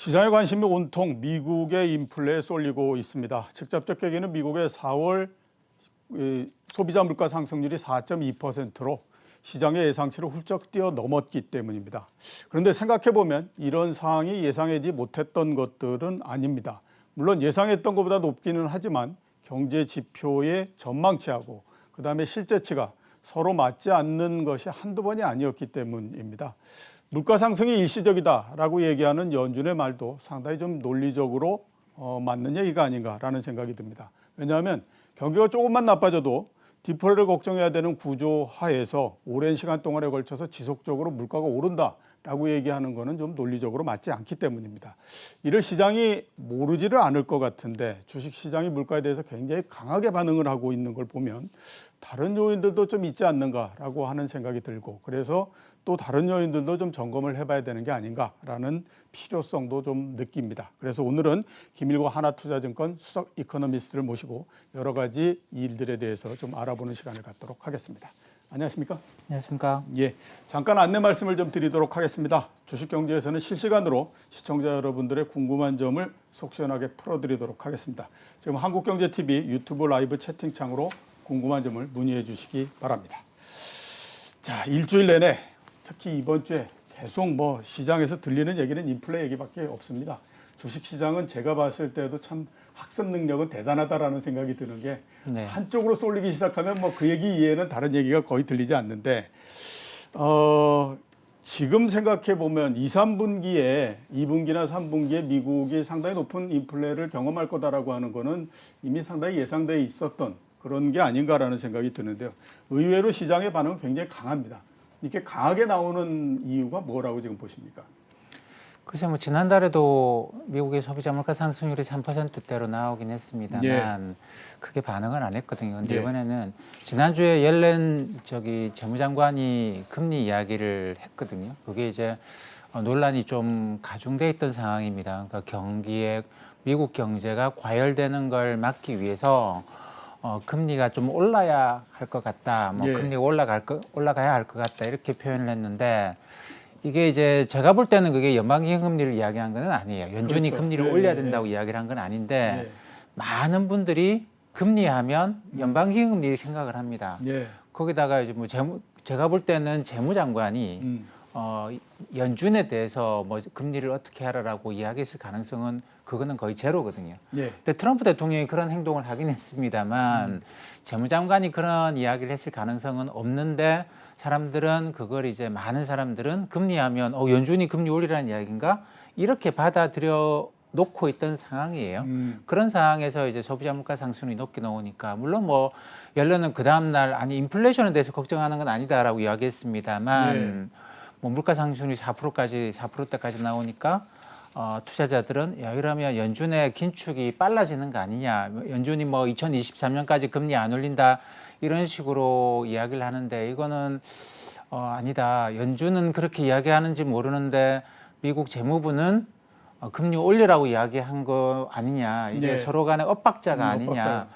시장의 관심이 온통 미국의 인플레에 쏠리고 있습니다. 직접적 계기는 미국의 4월 소비자 물가 상승률이 4.2%로 시장의 예상치를 훌쩍 뛰어넘었기 때문입니다. 그런데 생각해보면 이런 상황이 예상하지 못했던 것들은 아닙니다. 물론 예상했던 것보다 높기는 하지만 경제 지표의 전망치하고 그다음에 실제치가 서로 맞지 않는 것이 한두 번이 아니었기 때문입니다. 물가 상승이 일시적이다라고 얘기하는 연준의 말도 상당히 좀 논리적으로 맞는 얘기가 아닌가라는 생각이 듭니다. 왜냐하면 경기가 조금만 나빠져도 디플레를 걱정해야 되는 구조 하에서 오랜 시간 동안에 걸쳐서 지속적으로 물가가 오른다라고 얘기하는 것은 좀 논리적으로 맞지 않기 때문입니다. 이를 시장이 모르지를 않을 것 같은데 주식시장이 물가에 대해서 굉장히 강하게 반응을 하고 있는 걸 보면 다른 요인들도 좀 있지 않는가라고 하는 생각이 들고, 그래서 또 다른 요인들도 좀 점검을 해봐야 되는 게 아닌가라는 필요성도 좀 느낍니다. 그래서 오늘은 김일고 하나투자증권 수석 이코노미스트를 모시고 여러 가지 일들에 대해서 좀 알아보는 시간을 갖도록 하겠습니다. 안녕하십니까? 안녕하십니까? 예, 잠깐 안내 말씀을 좀 드리도록 하겠습니다. 주식경제에서는 실시간으로 시청자 여러분들의 궁금한 점을 속 시원하게 풀어드리도록 하겠습니다. 지금 한국경제TV 유튜브 라이브 채팅창으로 궁금한 점을 문의해 주시기 바랍니다. 자, 일주일 내내 특히 이번 주에 계속 시장에서 들리는 얘기는 인플레 얘기밖에 없습니다. 주식시장은 제가 봤을 때도 참 학습 능력은 대단하다라는 생각이 드는 게 한쪽으로 쏠리기 시작하면 그 얘기 이외에는 다른 얘기가 거의 들리지 않는데 지금 생각해 보면 2, 3분기에 2분기나 3분기에 미국이 상당히 높은 인플레를 경험할 거다라고 하는 거는 이미 상당히 예상돼 있었던 그런 게 아닌가라는 생각이 드는데요. 의외로 시장의 반응은 굉장히 강합니다. 이렇게 강하게 나오는 이유가 뭐라고 지금 보십니까? 글쎄 지난달에도 미국의 소비자 물가 상승률이 3%대로 나오긴 했습니다만 크게 반응은 안 했거든요. 근데 이번에는 지난주에 옐렌 재무장관이 금리 이야기를 했거든요. 그게 이제 논란이 좀 가중돼 있던 상황입니다. 그러니까 미국 경제가 과열되는 걸 막기 위해서 금리가 좀 올라야 할 것 같다. 금리가 올라가야 할 것 같다. 이렇게 표현을 했는데 이게 이제 제가 볼 때는 그게 연방기금 금리를 이야기한 건 아니에요. 연준이 금리를 올려야 된다고 이야기를 한 건 아닌데 많은 분들이 금리하면 연방기금 금리 생각을 합니다. 거기다가 이제 제가 볼 때는 재무장관이 연준에 대해서 금리를 어떻게 하라라고 이야기했을 가능성은 그거는 거의 제로거든요. 근데 트럼프 대통령이 그런 행동을 하긴 했습니다만 재무장관이 그런 이야기를 했을 가능성은 없는데 사람들은 그걸 이제 많은 사람들은 금리하면 연준이 금리 올리라는 이야기인가 이렇게 받아들여 놓고 있던 상황이에요. 그런 상황에서 이제 소비자 물가 상승률이 높게 나오니까 물론 옐런은 그 다음 날 인플레이션에 대해서 걱정하는 건 아니다라고 이야기했습니다만 물가 상승률이 4%대까지 나오니까 투자자들은 이러면 연준의 긴축이 빨라지는 거 아니냐, 연준이 2023년까지 금리 안 올린다 이런 식으로 이야기를 하는데 이거는 아니다. 연준은 그렇게 이야기하는지 모르는데 미국 재무부는 금리 올리라고 이야기한 거 아니냐, 이게 서로 간의 엇박자가 아니냐,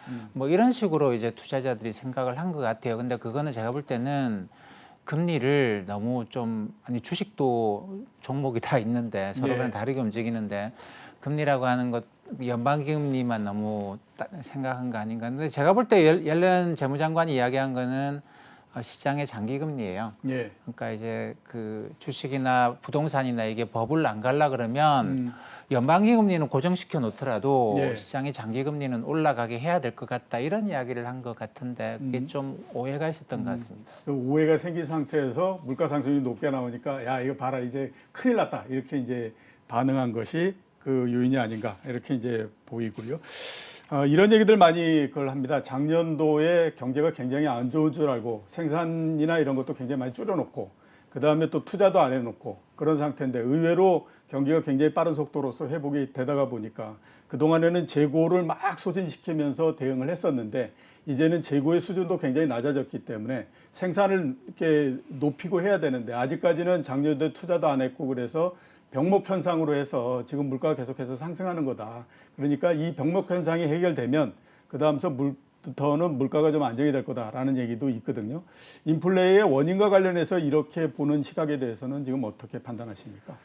이런 식으로 이제 투자자들이 생각을 한 것 같아요. 근데 그거는 제가 볼 때는 금리를 너무 주식도 종목이 다 있는데 서로 간 다르게 움직이는데 금리라고 하는 것 연방기금리만 너무 생각한 거 아닌가. 근데 제가 볼 때 옐런 재무장관이 이야기한 거는 시장의 장기금리예요. 그러니까 이제 그 주식이나 부동산이나 이게 버블 안 갈라 그러면 연방기금리는 고정시켜 놓더라도 시장의 장기금리는 올라가게 해야 될 것 같다 이런 이야기를 한 것 같은데 그게 좀 오해가 있었던 것 같습니다. 오해가 생긴 상태에서 물가 상승이 높게 나오니까 야 이거 봐라 이제 큰일 났다 이렇게 이제 반응한 것이 그 요인이 아닌가 이렇게 이제 보이고요. 이런 얘기들 많이 그걸 합니다. 작년도에 경제가 굉장히 안 좋은 줄 알고 생산이나 이런 것도 굉장히 많이 줄여놓고 그 다음에 또 투자도 안 해놓고 그런 상태인데 의외로 경기가 굉장히 빠른 속도로서 회복이 되다가 보니까 그동안에는 재고를 막 소진시키면서 대응을 했었는데 이제는 재고의 수준도 굉장히 낮아졌기 때문에 생산을 이렇게 높이고 해야 되는데 아직까지는 작년도에 투자도 안 했고 그래서 병목 현상으로 해서 지금 물가가 계속해서 상승하는 거다. 그러니까 이 병목 현상이 해결되면 그 다음부터는 물가가 좀 안정이 될 거다라는 얘기도 있거든요. 인플레의 원인과 관련해서 이렇게 보는 시각에 대해서는 지금 어떻게 판단하십니까?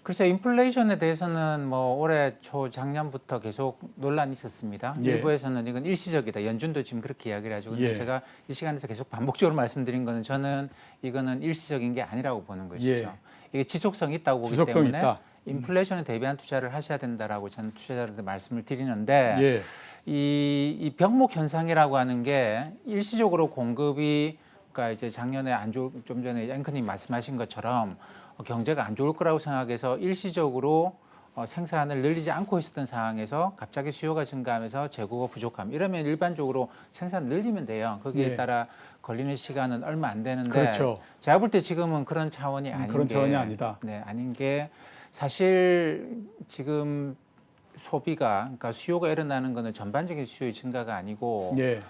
글쎄 인플레이션에 대해서는 뭐 올해 초 작년부터 계속 논란이 있었습니다. 예. 일부에서는 이건 일시적이다. 연준도 지금 그렇게 이야기를 하죠. 근데 예. 제가 이 시간에서 계속 반복적으로 말씀드린 거는 저는 이거는 일시적인 게 아니라고 보는 것이죠. 예. 이게 지속성이 있다고 보기 지속성이 때문에 있다. 인플레이션에 대비한 투자를 하셔야 된다라고 저는 투자자들한테 말씀을 드리는데 예. 이 병목 현상이라고 하는 게 일시적으로 공급이 그러니까 이제 작년에 좀 전에 앵커님 말씀하신 것처럼 경제가 안 좋을 거라고 생각해서 일시적으로 생산을 늘리지 않고 있었던 상황에서 갑자기 수요가 증가하면서 재고가 부족함 이러면 일반적으로 생산을 늘리면 돼요. 거기에 예. 따라 걸리는 시간은 얼마 안 되는데 그렇죠. 제가 볼 때 지금은 그런 차원이 아닌 그런 게 차원이 아니다. 네, 아닌 게 사실 지금 소비가 그러니까 수요가 일어나는 거는 전반적인 수요의 증가가 아니고 예.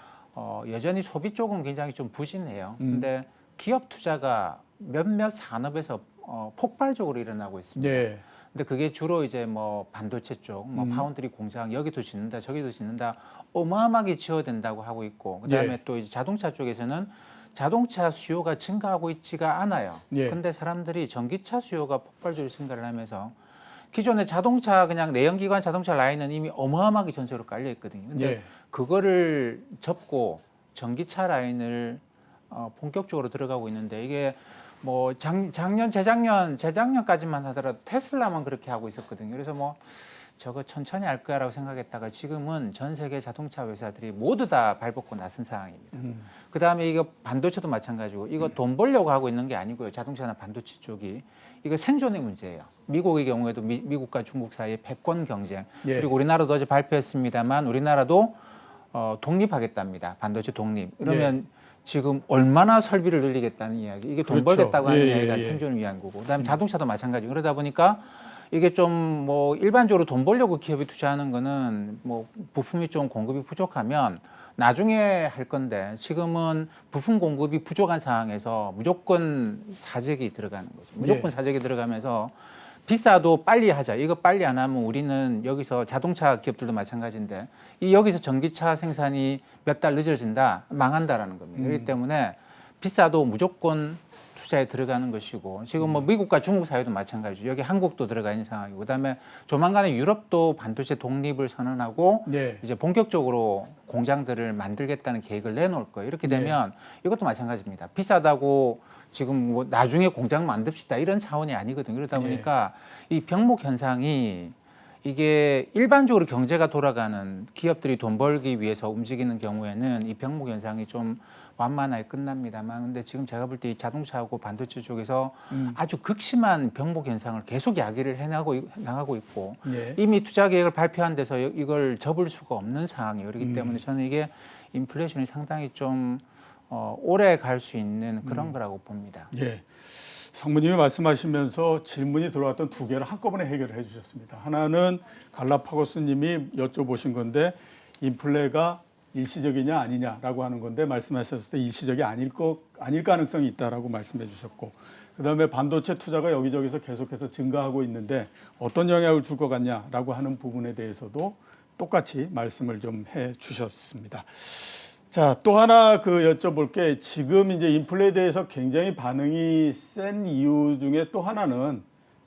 여전히 소비 쪽은 굉장히 좀 부진해요. 근데 기업 투자가 몇몇 산업에서 폭발적으로 일어나고 있습니다. 예. 근데 그게 주로 이제 뭐 반도체 쪽, 뭐 파운드리 공장 여기도 짓는다, 저기도 짓는다, 어마어마하게 지어된다고 하고 있고, 그다음에 예. 또 이제 자동차 쪽에서는 자동차 수요가 증가하고 있지가 않아요. 예. 근데 사람들이 전기차 수요가 폭발적으로 증가를 하면서 기존의 자동차 그냥 내연기관 자동차 라인은 이미 어마어마하게 전세로 깔려 있거든요. 근데 예. 그거를 접고 전기차 라인을 본격적으로 들어가고 있는데 이게 뭐 작년 재작년까지만 하더라도 테슬라만 그렇게 하고 있었거든요. 그래서 뭐 저거 천천히 할 거야라고 생각했다가 지금은 전 세계 자동차 회사들이 모두 다 발벗고 나선 상황입니다. 그다음에 이거 반도체도 마찬가지고 이거 돈 벌려고 하고 있는 게 아니고요. 자동차나 반도체 쪽이 이거 생존의 문제예요. 미국의 경우에도 미국과 중국 사이의 패권 경쟁. 예. 그리고 우리나라도 어제 발표했습니다만 우리나라도 독립하겠답니다. 반도체 독립. 그러면 지금 얼마나 설비를 늘리겠다는 이야기. 이게 돈 그렇죠. 벌겠다고 하는 예, 이야기가 예. 생존을 위한 거고. 그다음에 자동차도 마찬가지고. 그러다 보니까 이게 좀 뭐 일반적으로 돈 벌려고 기업이 투자하는 거는 뭐 부품이 좀 공급이 부족하면 나중에 할 건데 지금은 부품 공급이 부족한 상황에서 무조건 사재기 들어가는 거죠. 무조건 사재기 들어가면서 비싸도 빨리 하자. 이거 빨리 안 하면 우리는 여기서 자동차 기업들도 마찬가지인데 이 여기서 전기차 생산이 몇 달 늦어진다, 망한다라는 겁니다. 그렇기 때문에 비싸도 무조건 투자에 들어가는 것이고 지금 뭐 미국과 중국 사이도 마찬가지죠. 여기 한국도 들어가 있는 상황이고 그다음에 조만간에 유럽도 반도체 독립을 선언하고 예. 이제 본격적으로 공장들을 만들겠다는 계획을 내놓을 거예요. 이렇게 되면 이것도 마찬가지입니다. 비싸다고 지금 뭐 나중에 공장 만듭시다 이런 차원이 아니거든요. 그러다 보니까 이 병목 현상이 이게 일반적으로 경제가 돌아가는 기업들이 돈 벌기 위해서 움직이는 경우에는 이 병목 현상이 좀 완만하게 끝납니다만 근데 지금 제가 볼 때 이 자동차하고 반도체 쪽에서 아주 극심한 병목 현상을 계속 야기를 나가고 있고 예. 이미 투자 계획을 발표한 데서 이걸 접을 수가 없는 상황이에요. 그렇기 때문에 저는 이게 인플레이션이 상당히 좀 오래 갈 수 있는 그런 거라고 봅니다. 예. 상무님이 말씀하시면서 질문이 들어왔던 두 개를 한꺼번에 해결해 주셨습니다. 하나는 갈라파고스님이 여쭤보신 건데 인플레가 일시적이냐 아니냐라고 하는 건데 말씀하셨을 때 일시적이 아닐 가능성이 있다라고 말씀해 주셨고 그다음에 반도체 투자가 여기저기서 계속해서 증가하고 있는데 어떤 영향을 줄 것 같냐라고 하는 부분에 대해서도 똑같이 말씀을 좀 해 주셨습니다. 자, 또 하나 여쭤볼 게 지금 이제 인플레에 대해서 굉장히 반응이 센 이유 중에 또 하나는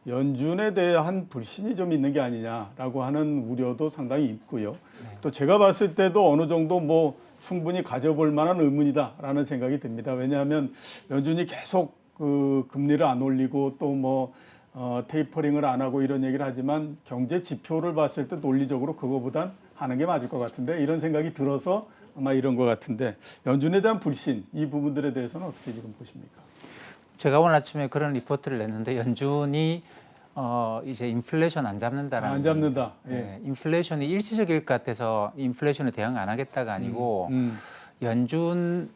연준에 대한 불신이 좀 있는 게 아니냐라고 하는 우려도 상당히 있고요. 또 제가 봤을 때도 어느 정도 뭐 충분히 가져볼 만한 의문이다라는 생각이 듭니다. 왜냐하면 연준이 계속 금리를 안 올리고 또 뭐 테이퍼링을 안 하고 이런 얘기를 하지만 경제 지표를 봤을 때 논리적으로 그거보단 하는 게 맞을 것 같은데 이런 생각이 들어서 아마 이런 것 같은데 연준에 대한 불신 이 부분들에 대해서는 어떻게 지금 보십니까? 제가 오늘 아침에 그런 리포트를 냈는데 연준이 이제 인플레이션 안 잡는다라는 안 잡는다. 예. 네, 인플레이션이 일시적일 것 같아서 인플레이션에 대응 안 하겠다가 아니고 연준에게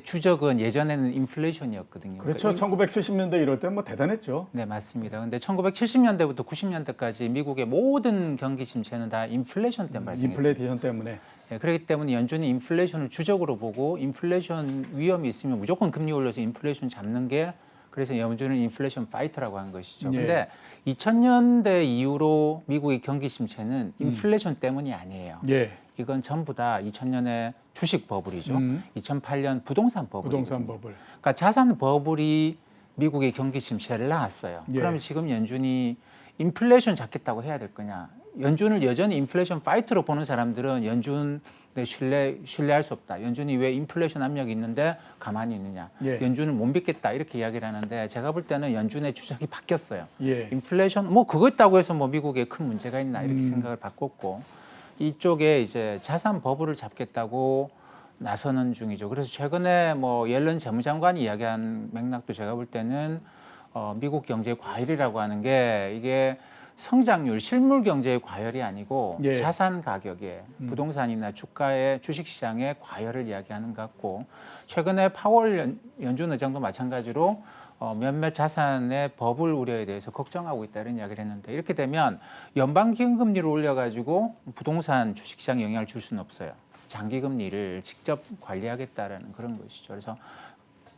주적은 예전에는 인플레이션이었거든요. 그렇죠. 그러니까 1970년대 이럴 때 뭐 대단했죠. 네, 맞습니다. 근데 1970년대부터 90년대까지 미국의 모든 경기 침체는 다 인플레이션 때문에 발생했어요. 인플레이션 때문에. 네, 그렇기 때문에 연준이 인플레이션을 주적으로 보고 인플레이션 위험이 있으면 무조건 금리 올려서 인플레이션 잡는 게 그래서 연준은 인플레이션 파이터라고 한 것이죠. 예. 근데 2000년대 이후로 미국의 경기 침체는 인플레이션 때문이 아니에요. 예. 이건 전부 다 2000년에 주식 버블이죠. 2008년 부동산 버블. 부동산 버블. 그러니까 자산 버블이 미국의 경기 침체를 낳았어요. 예. 그러면 지금 연준이 인플레이션 잡겠다고 해야 될 거냐? 연준을 여전히 인플레이션 파이터로 보는 사람들은 연준 신뢰할 수 없다. 연준이 왜 인플레이션 압력이 있는데 가만히 있느냐? 예. 연준을 못 믿겠다 이렇게 이야기를 하는데 제가 볼 때는 연준의 주장이 바뀌었어요. 예. 인플레이션 뭐 그거 있다고 해서 뭐 미국에 큰 문제가 있나 이렇게 생각을 바꿨고 이쪽에 이제 자산 버블을 잡겠다고 나서는 중이죠. 그래서 최근에 뭐 옐런 재무장관이 이야기한 맥락도 제가 볼 때는 미국 경제의 과열이라고 하는 게 이게 성장률, 실물 경제의 과열이 아니고 예. 자산 가격의 부동산이나 주가의 주식시장의 과열을 이야기하는 것 같고 최근에 파월 연준 의장도 마찬가지로 몇몇 자산의 버블 우려에 대해서 걱정하고 있다 이런 이야기를 했는데 이렇게 되면 연방기금리를 올려가지고 부동산 주식시장에 영향을 줄 수는 없어요. 장기금리를 직접 관리하겠다라는 그런 것이죠. 그래서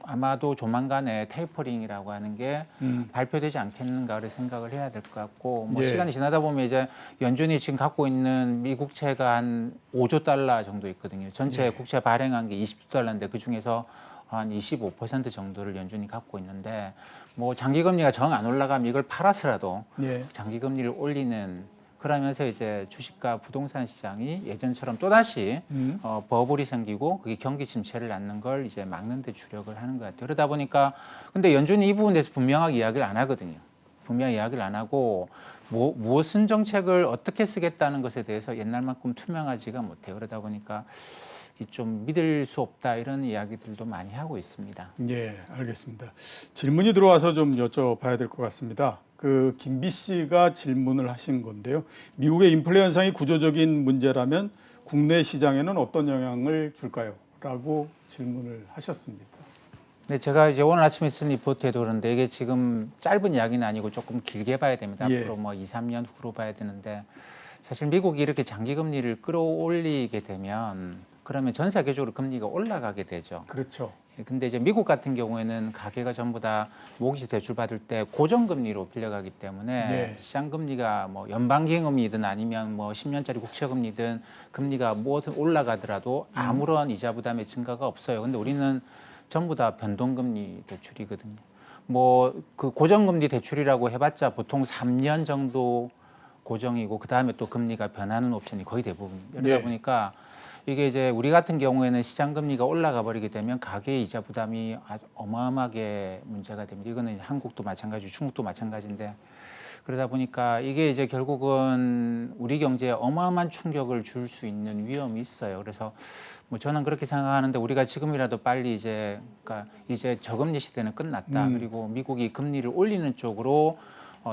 아마도 조만간에 테이퍼링이라고 하는 게 발표되지 않겠는가 그런 생각을 해야 될 것 같고 뭐 예. 시간이 지나다 보면 이제 연준이 지금 갖고 있는 미국채가 한 5조 달러 정도 있거든요. 전체 예. 국채 발행한 게 20조 달러인데 그 중에서 한 25% 정도를 연준이 갖고 있는데 뭐 장기금리가 정 안 올라가면 이걸 팔아서라도 예. 장기금리를 올리는 그러면서 이제 주식과 부동산 시장이 예전처럼 또다시 버블이 생기고 그게 경기 침체를 낳는 걸 이제 막는 데 주력을 하는 것 같아요. 그러다 보니까 근데 연준이 이 부분에 대해서 분명하게 이야기를 안 하거든요. 분명히 이야기를 안 하고 무슨 정책을 어떻게 쓰겠다는 것에 대해서 옛날만큼 투명하지가 못해요. 그러다 보니까 좀 믿을 수 없다 이런 이야기들도 많이 하고 있습니다. 예, 알겠습니다. 질문이 들어와서 좀 여쭤봐야 될 것 같습니다. 그 김비 씨가 질문을 하신 건데요. 미국의 인플레 현상이 구조적인 문제라면 국내 시장에는 어떤 영향을 줄까요? 라고 질문을 하셨습니다. 네, 제가 이제 오늘 아침에 쓴 리포트에도 그런데 이게 지금 짧은 이야기는 아니고 조금 길게 봐야 됩니다. 예. 앞으로 뭐 2, 3년 후로 봐야 되는데 사실 미국이 이렇게 장기 금리를 끌어올리게 되면 그러면 전 세계적으로 금리가 올라가게 되죠. 그렇죠. 근데 이제 미국 같은 경우에는 가계가 전부 다 모기지 대출 받을 때 고정금리로 빌려가기 때문에 네. 시장금리가 뭐 연방기금이든 아니면 뭐 10년짜리 국채금리든 금리가 뭐든 올라가더라도 아무런 이자 부담의 증가가 없어요. 근데 우리는 전부 다 변동금리 대출이거든요. 뭐 그 고정금리 대출이라고 해봤자 보통 3년 정도 고정이고 그 다음에 또 금리가 변하는 옵션이 거의 대부분. 그러다 네. 보니까 이게 이제 우리 같은 경우에는 시장 금리가 올라가 버리게 되면 가계 이자 부담이 아주 어마어마하게 문제가 됩니다. 이거는 한국도 마찬가지, 중국도 마찬가지인데 그러다 보니까 이게 이제 결국은 우리 경제에 어마어마한 충격을 줄 수 있는 위험이 있어요. 그래서 뭐 저는 그렇게 생각하는데 우리가 지금이라도 빨리 이제 그러니까 이제 저금리 시대는 끝났다. 그리고 미국이 금리를 올리는 쪽으로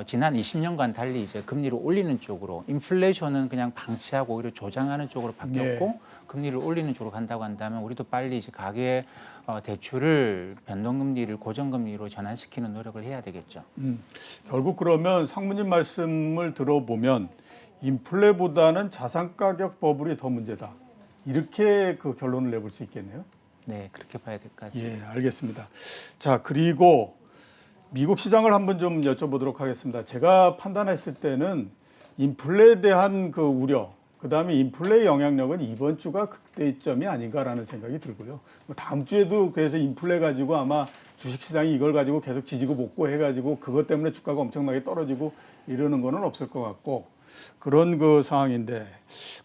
지난 20년간 달리 이제 금리를 올리는 쪽으로 인플레이션은 그냥 방치하고 오히려 조장하는 쪽으로 바뀌었고 네. 금리를 올리는 쪽으로 간다고 한다면 우리도 빨리 이제 가계 대출을 변동금리를 고정금리로 전환시키는 노력을 해야 되겠죠. 결국 그러면 상무님 말씀을 들어보면 인플레보다는 자산가격 버블이 더 문제다. 이렇게 그 결론을 내볼 수 있겠네요. 네, 그렇게 봐야 될 것 같습니다. 예, 알겠습니다. 자, 그리고 미국 시장을 한번 좀 여쭤보도록 하겠습니다. 제가 판단했을 때는 인플레에 대한 그 우려, 그 다음에 인플레의 영향력은 이번 주가 극대점이 아닌가라는 생각이 들고요. 뭐 다음 주에도 그래서 인플레 가지고 아마 주식시장이 이걸 가지고 계속 지지고 볶고 해가지고 그것 때문에 주가가 엄청나게 떨어지고 이러는 거는 없을 것 같고 그런 그 상황인데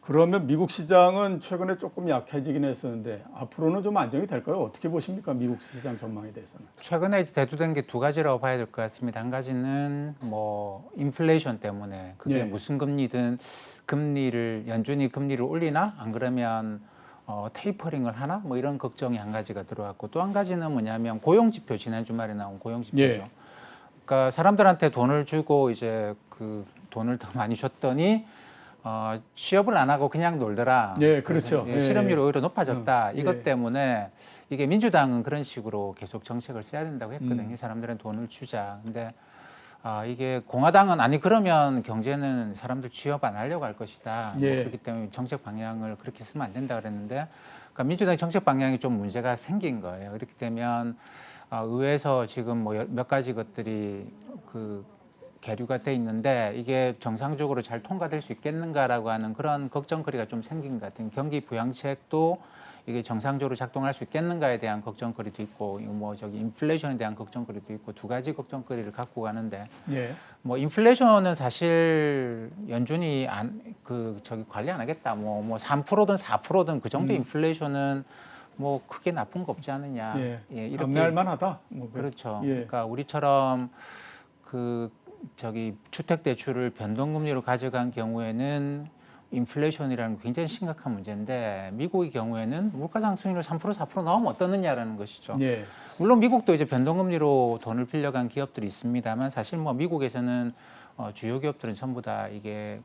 그러면 미국 시장은 최근에 조금 약해지긴 했었는데 앞으로는 좀 안정이 될까요? 어떻게 보십니까? 미국 시장 전망에 대해서는. 최근에 이제 대두된 게 두 가지라고 봐야 될 것 같습니다. 한 가지는 뭐 인플레이션 때문에 그게 네. 무슨 금리든 연준이 금리를 올리나 안 그러면 테이퍼링을 하나 뭐 이런 걱정이 한 가지가 들어왔고 또 한 가지는 뭐냐면 고용지표 지난 주말에 나온 고용지표죠. 예. 그러니까 사람들한테 돈을 주고 이제 그 돈을 더 많이 줬더니 취업을 안 하고 그냥 놀더라. 예, 그렇죠. 그래서 실업률이 오히려 높아졌다. 예. 이것 때문에 이게 민주당은 그런 식으로 계속 정책을 써야 된다고 했거든요. 사람들은 돈을 주자. 근데 이게 공화당은 아니 그러면 경제는 사람들 취업 안 하려고 할 것이다. 뭐 예. 그렇기 때문에 정책 방향을 그렇게 쓰면 안 된다 그랬는데 그러니까 민주당의 정책 방향이 좀 문제가 생긴 거예요. 이렇게 되면 의회에서 지금 뭐 몇 가지 것들이 그 계류가 돼 있는데 이게 정상적으로 잘 통과될 수 있겠는가라고 하는 그런 걱정거리가 좀 생긴 것 같은 경기 부양책도 이게 정상적으로 작동할 수 있겠는가에 대한 걱정거리도 있고, 뭐 저기 인플레이션에 대한 걱정거리도 있고 두 가지 걱정거리를 갖고 가는데, 예. 뭐 인플레이션은 사실 연준이 저기 관리 안 하겠다. 뭐 3%든 4%든 그 정도 인플레이션은 뭐 크게 나쁜 거 없지 않느냐. 예. 이렇게 감내할 만하다. 뭐 그렇죠. 예. 그러니까 우리처럼 그 저기 주택 대출을 변동금리로 가져간 경우에는 인플레이션이라는 게 굉장히 심각한 문제인데, 미국의 경우에는 물가 상승률 3% 4% 나오면 어떠느냐라는 것이죠. 예. 물론 미국도 이제 변동금리로 돈을 빌려간 기업들이 있습니다만, 사실 뭐 미국에서는 주요 기업들은 전부 다 이게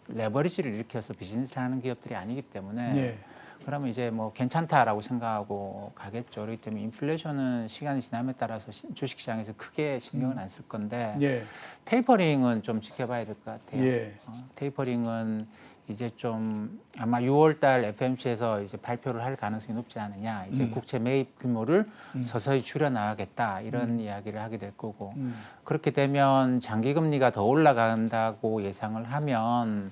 레버리지를 일으켜서 비즈니스를 하는 기업들이 아니기 때문에 예. 그러면 이제 뭐 괜찮다라고 생각하고 가겠죠. 그렇기 때문에 인플레이션은 시간이 지남에 따라서 주식시장에서 크게 신경은 안 쓸 건데, 예. 테이퍼링은 좀 지켜봐야 될 것 같아요. 예. 테이퍼링은 이제 좀 아마 6월달 FMC에서 이제 발표를 할 가능성이 높지 않느냐. 이제 국채 매입 규모를 서서히 줄여 나가겠다 이런 이야기를 하게 될 거고, 그렇게 되면 장기 금리가 더 올라간다고 예상을 하면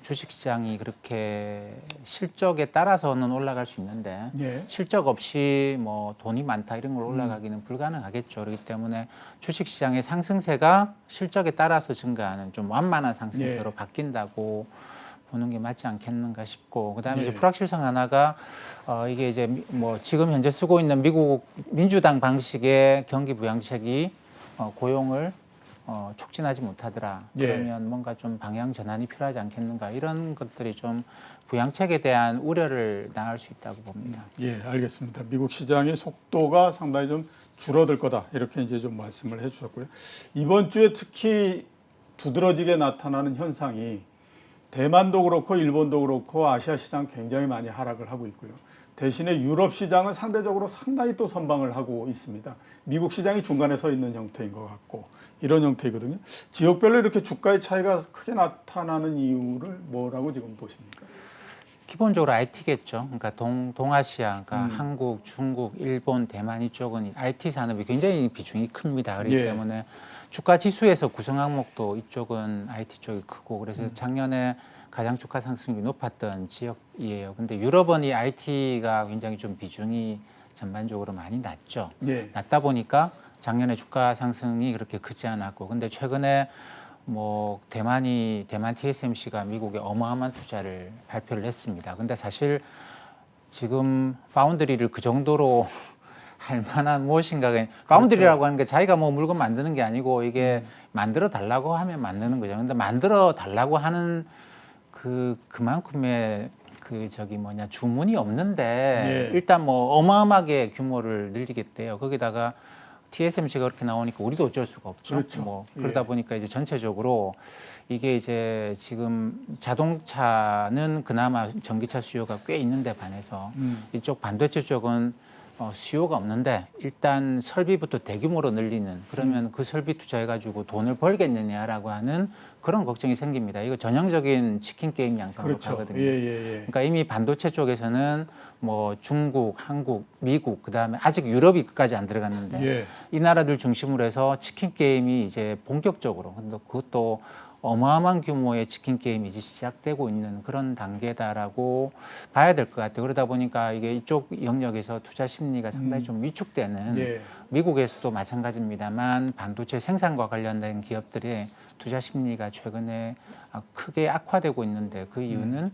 주식시장이 그렇게 실적에 따라서는 올라갈 수 있는데, 예. 실적 없이 뭐 돈이 많다 이런 걸 올라가기는 불가능하겠죠. 그렇기 때문에 주식시장의 상승세가 실적에 따라서 증가하는 좀 완만한 상승세로 예. 바뀐다고 보는 게 맞지 않겠는가 싶고, 그다음에 예. 이제 불확실성 하나가 이게 이제 뭐 지금 현재 쓰고 있는 미국 민주당 방식의 경기 부양책이 고용을 촉진하지 못하더라. 예. 그러면 뭔가 좀 방향 전환이 필요하지 않겠는가, 이런 것들이 좀 부양책에 대한 우려를 낳을 수 있다고 봅니다. 예, 알겠습니다. 미국 시장의 속도가 상당히 좀 줄어들 거다, 이렇게 이제 좀 말씀을 해주셨고요. 이번 주에 특히 두드러지게 나타나는 현상이 대만도 그렇고 일본도 그렇고 아시아 시장 굉장히 많이 하락을 하고 있고요. 대신에 유럽 시장은 상대적으로 상당히 또 선방을 하고 있습니다. 미국 시장이 중간에 서 있는 형태인 것 같고, 이런 형태이거든요. 지역별로 이렇게 주가의 차이가 크게 나타나는 이유를 뭐라고 지금 보십니까? 기본적으로 IT겠죠. 그러니까 동아시아, 그러니까 한국, 중국, 일본, 대만 이쪽은 IT 산업이 굉장히 비중이 큽니다. 그렇기 예. 때문에 주가 지수에서 구성 항목도 이쪽은 IT 쪽이 크고, 그래서 작년에 가장 주가 상승률이 높았던 지역이에요. 근데 유럽은 이 IT가 굉장히 좀 비중이 전반적으로 많이 낮죠. 예. 낮다 보니까 작년에 주가 상승이 그렇게 크지 않았고, 근데 최근에 뭐 대만 TSMC가 미국에 어마어마한 투자를 발표를 했습니다. 근데 사실 지금 파운드리를 그 정도로 할 만한 무엇인가, 파운드리라고 하는 게 자기가 뭐 물건 만드는 게 아니고, 이게 만들어 달라고 하면 만드는 거죠. 근데 만들어 달라고 하는 그만큼의 주문이 없는데, 예. 일단 뭐 어마어마하게 규모를 늘리겠대요. 거기다가 TSMC가 그렇게 나오니까 우리도 어쩔 수가 없죠. 그렇죠. 뭐 예. 그러다 보니까 이제 전체적으로 이게 이제 지금 자동차는 그나마 전기차 수요가 꽤 있는데 반해서 이쪽 반도체 쪽은 수요가 없는데, 일단 설비부터 대규모로 늘리는, 그러면 그 설비 투자해가지고 돈을 벌겠느냐라고 하는 그런 걱정이 생깁니다. 이거 전형적인 치킨 게임 양상으로 그렇죠. 가거든요. 예. 그러니까 이미 반도체 쪽에서는 뭐 중국, 한국, 미국, 그다음에 아직 유럽이 끝까지 안 들어갔는데, 예. 이 나라들 중심으로 해서 치킨 게임이 이제 본격적으로, 근데 그것도 어마어마한 규모의 치킨 게임이 이제 시작되고 있는 그런 단계다라고 봐야 될 것 같아요. 그러다 보니까 이게 이쪽 영역에서 투자 심리가 상당히 좀 위축되는, 예. 미국에서도 마찬가지입니다만 반도체 생산과 관련된 기업들의 투자 심리가 최근에 크게 악화되고 있는데, 그 이유는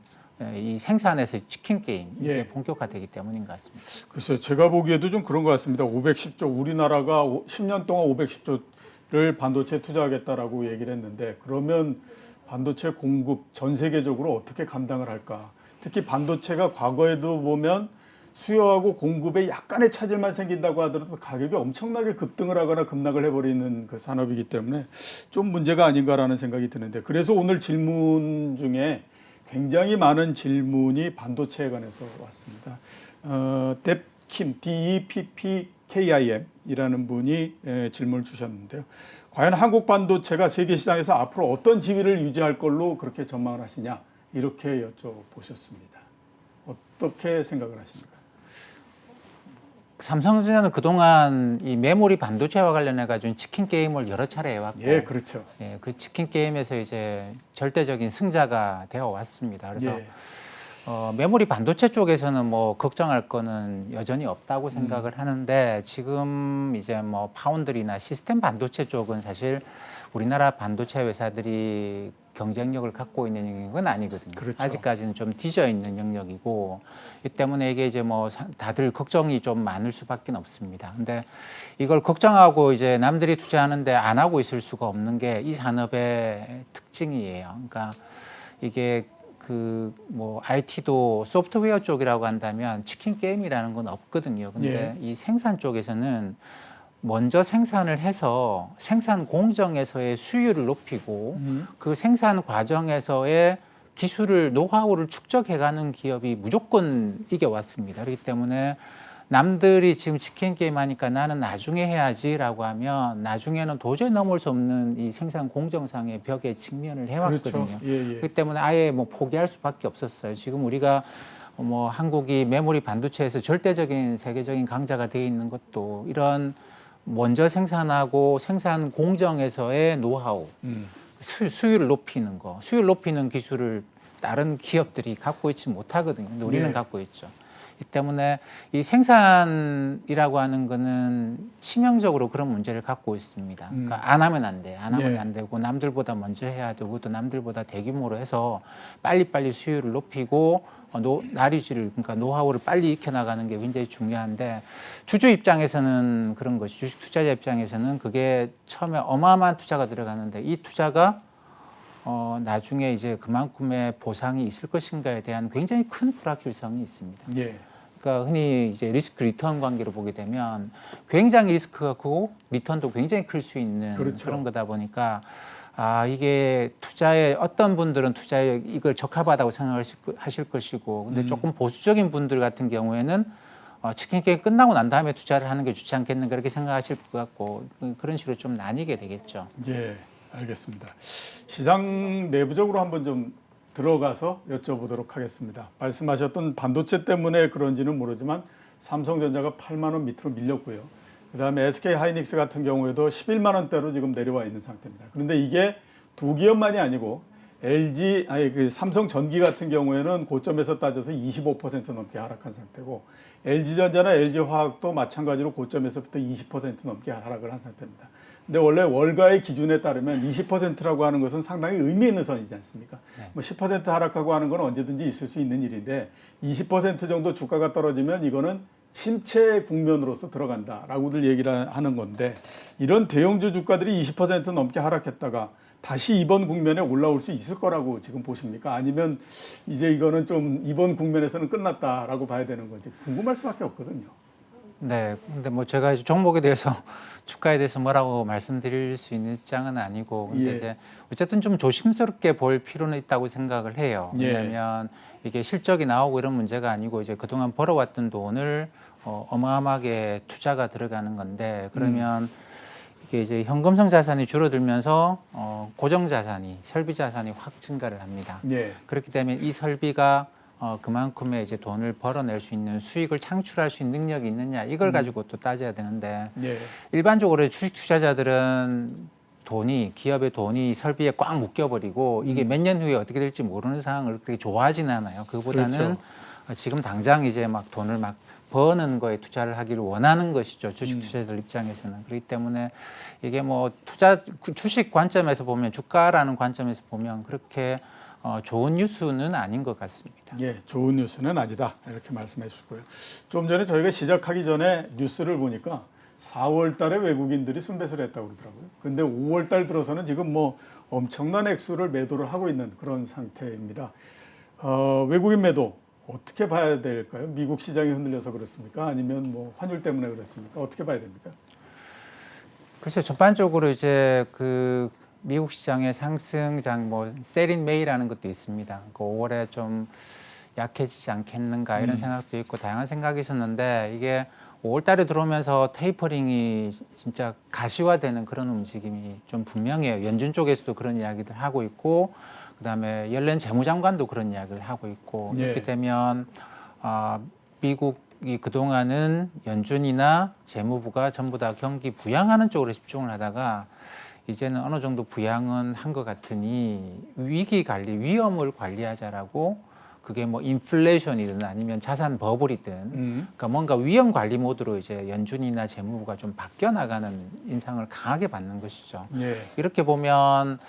이 생산에서 치킨 게임 이게 예. 본격화되기 때문인 것 같습니다. 글쎄요, 제가 보기에도 좀 그런 것 같습니다. 510조, 우리나라가 10년 동안 510조를 반도체에 투자하겠다라고 얘기를 했는데, 그러면 반도체 공급 전 세계적으로 어떻게 감당을 할까? 특히 반도체가 과거에도 보면 수요하고 공급에 약간의 차질만 생긴다고 하더라도 가격이 엄청나게 급등을 하거나 급락을 해버리는 그 산업이기 때문에 좀 문제가 아닌가라는 생각이 드는데, 그래서 오늘 질문 중에 굉장히 많은 질문이 반도체에 관해서 왔습니다. 뎁킴, DEPPKIM 이라는 분이 질문을 주셨는데요. 과연 한국 반도체가 세계 시장에서 앞으로 어떤 지위를 유지할 걸로 그렇게 전망을 하시냐, 이렇게 여쭤보셨습니다. 어떻게 생각을 하십니까? 삼성전자는 그동안 이 메모리 반도체와 관련해 가지고 치킨 게임을 여러 차례 해왔고, 예, 그렇죠. 그 치킨 게임에서 이제 절대적인 승자가 되어 왔습니다. 그래서 예. 메모리 반도체 쪽에서는 뭐 걱정할 거는 여전히 없다고 생각을 하는데 지금 이제 뭐 파운드리나 시스템 반도체 쪽은 사실 우리나라 반도체 회사들이 경쟁력을 갖고 있는 영역은 아니거든요. 그렇죠. 아직까지는 좀 뒤져 있는 영역이고 이 때문에 이게 이제 뭐 다들 걱정이 좀 많을 수밖에 없습니다. 근데 이걸 걱정하고 이제 남들이 투자하는데 안 하고 있을 수가 없는 게 이 산업의 특징이에요. 그러니까 이게 그 뭐 IT도 소프트웨어 쪽이라고 한다면 치킨 게임이라는 건 없거든요. 근데 이 생산 쪽에서는 먼저 생산을 해서 생산 공정에서의 수율을 높이고 그 생산 과정에서의 기술을 노하우를 축적해가는 기업이 무조건 이겨왔습니다. 그렇기 때문에 남들이 지금 치킨 게임 하니까 나는 나중에 해야지라고 하면 나중에는 도저히 넘을 수 없는 이 생산 공정상의 벽에 직면을 해왔거든요. 그렇죠. 그렇기 때문에 아예 뭐 포기할 수밖에 없었어요. 지금 우리가 뭐 한국이 메모리 반도체에서 절대적인 세계적인 강자가 되어 있는 것도 이런 먼저 생산하고 생산 공정에서의 노하우, 수율을 높이는 거, 수율 높이는 기술을 다른 기업들이 갖고 있지 못하거든요. 근데 우리는 갖고 있죠. 이 때문에 이 생산이라고 하는 거는 치명적으로 그런 문제를 갖고 있습니다. 그러니까 안 하면 안 돼. 안 하면 안 되고 남들보다 먼저 해야 되고 또 남들보다 대규모로 해서 빨리빨리 수율을 높이고 나리지를 그러니까 노하우를 빨리 익혀나가는 게 굉장히 중요한데 주주 입장에서는 그런 것이 주식 투자자 입장에서는 그게 처음에 어마어마한 투자가 들어가는데 이 투자가 나중에 이제 그만큼의 보상이 있을 것인가에 대한 굉장히 큰 불확실성이 있습니다. 그러니까 흔히 이제 리스크 리턴 관계로 보게 되면 굉장히 리스크가 크고 리턴도 굉장히 클 수 있는 그런 거다 보니까 이게 투자에 어떤 분들은 투자에 이걸 적합하다고 생각하실 것이고 근데 조금 보수적인 분들 같은 경우에는 치킨 게임 끝나고 난 다음에 투자를 하는 게 좋지 않겠는가 그렇게 생각하실 것 같고 그런 식으로 좀 나뉘게 되겠죠. 예, 알겠습니다. 시장 내부적으로 한번 좀 들어가서 여쭤보도록 하겠습니다. 말씀하셨던 반도체 때문에 그런지는 모르지만 삼성전자가 8만 원 밑으로 밀렸고요. 그다음에 SK 하이닉스 같은 경우에도 11만 원대로 지금 내려와 있는 상태입니다. 그런데 이게 두 기업만이 아니고 삼성전기 같은 경우에는 고점에서 따져서 25% 넘게 하락한 상태고 LG전자나 LG화학도 마찬가지로 고점에서부터 20% 넘게 하락을 한 상태입니다. 근데 원래 월가의 기준에 따르면 20%라고 하는 것은 상당히 의미 있는 선이지 않습니까? 뭐 10% 하락하고 하는 건 언제든지 있을 수 있는 일인데 20% 정도 주가가 떨어지면 이거는 침체 국면으로서 들어간다라고들 얘기를 하는 건데 이런 대형주 주가들이 20% 넘게 하락했다가 다시 이번 국면에 올라올 수 있을 거라고 지금 보십니까? 아니면 이제 이거는 좀 이번 국면에서는 끝났다라고 봐야 되는 건지 궁금할 수밖에 없거든요. 네, 근데 뭐 제가 이제 종목에 대해서 주가에 대해서 뭐라고 말씀드릴 수 있는 입장은 아니고 근데 이제 어쨌든 좀 조심스럽게 볼 필요는 있다고 생각을 해요. 왜냐하면 이게 실적이 나오고 이런 문제가 아니고 이제 그동안 벌어왔던 돈을 어마어마하게 투자가 들어가는 건데 그러면 이게 이제 현금성 자산이 줄어들면서 고정 자산이 설비 자산이 확 증가를 합니다. 그렇기 때문에 이 설비가 그만큼의 이제 돈을 벌어낼 수 있는 수익을 창출할 수 있는 능력이 있느냐 이걸 가지고 또 따져야 되는데 일반적으로 주식 투자자들은 기업의 돈이 설비에 꽉 묶여버리고 이게 몇 년 후에 어떻게 될지 모르는 상황을 그렇게 좋아하지는 않아요. 그보다는 지금 당장 이제 막 돈을 막 버는 거에 투자를 하기를 원하는 것이죠. 주식 투자자들 입장에서는. 그렇기 때문에 이게 뭐 주식 관점에서 보면 주가라는 관점에서 보면 그렇게 좋은 뉴스는 아닌 것 같습니다. 예, 좋은 뉴스는 아니다. 이렇게 말씀해 주시고요. 좀 전에 저희가 시작하기 전에 뉴스를 보니까 4월 달에 외국인들이 순배를 했다고 그러더라고요. 근데 5월 달 들어서는 지금 뭐 엄청난 액수를 매도를 하고 있는 그런 상태입니다. 외국인 매도 어떻게 봐야 될까요? 미국 시장이 흔들려서 그렇습니까? 아니면 뭐 환율 때문에 그렇습니까? 어떻게 봐야 됩니까? 글쎄 전반적으로 이제 그 미국 시장의 상승장 뭐 셀인 메이라는 것도 있습니다. 그 5월에 좀 약해지지 않겠는가 이런 생각도 있고 다양한 생각이 있었는데 이게 5월 달에 들어오면서 테이퍼링이 진짜 가시화되는 그런 움직임이 좀 분명해요. 연준 쪽에서도 그런 이야기들 하고 있고 그다음에 옐렌 재무장관도 그런 이야기를 하고 있고 이렇게 되면 미국이 그동안은 연준이나 재무부가 전부 다 경기 부양하는 쪽으로 집중을 하다가 이제는 어느 정도 부양은 한 것 같으니 위기 관리, 위험을 관리하자라고 그게 뭐 인플레이션이든 아니면 자산 버블이든 그러니까 뭔가 위험 관리 모드로 이제 연준이나 재무부가 좀 바뀌어 나가는 인상을 강하게 받는 것이죠. 예. 이렇게 보면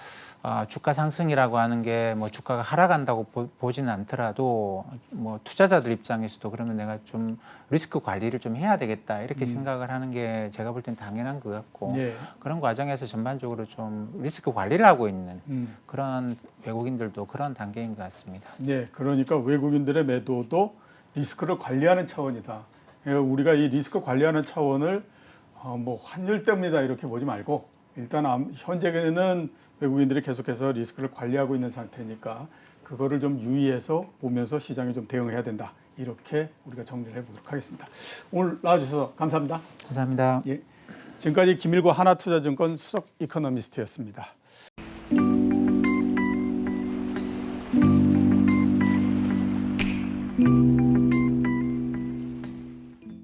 주가 상승이라고 하는 게 뭐 주가가 하락한다고 보지는 않더라도 뭐 투자자들 입장에서도 그러면 내가 좀 리스크 관리를 좀 해야 되겠다 이렇게 생각을 하는 게 제가 볼 땐 당연한 것 같고 예. 그런 과정에서 전반적으로 좀 리스크 관리를 하고 있는 그런 외국인들도 그런 단계인 것 같습니다. 예. 그러니까 외국인들의 매도도 리스크를 관리하는 차원이다. 그러니까 우리가 이 리스크 관리하는 차원을 뭐 환율 때문이다 이렇게 보지 말고 일단 현재는 외국인들이 계속해서 리스크를 관리하고 있는 상태니까 그거를 좀 유의해서 보면서 시장에 좀 대응해야 된다. 이렇게 우리가 정리를 해보도록 하겠습니다. 오늘 나와주셔서 감사합니다. 감사합니다. 예. 지금까지 김일구 하나투자증권 수석 이코노미스트였습니다.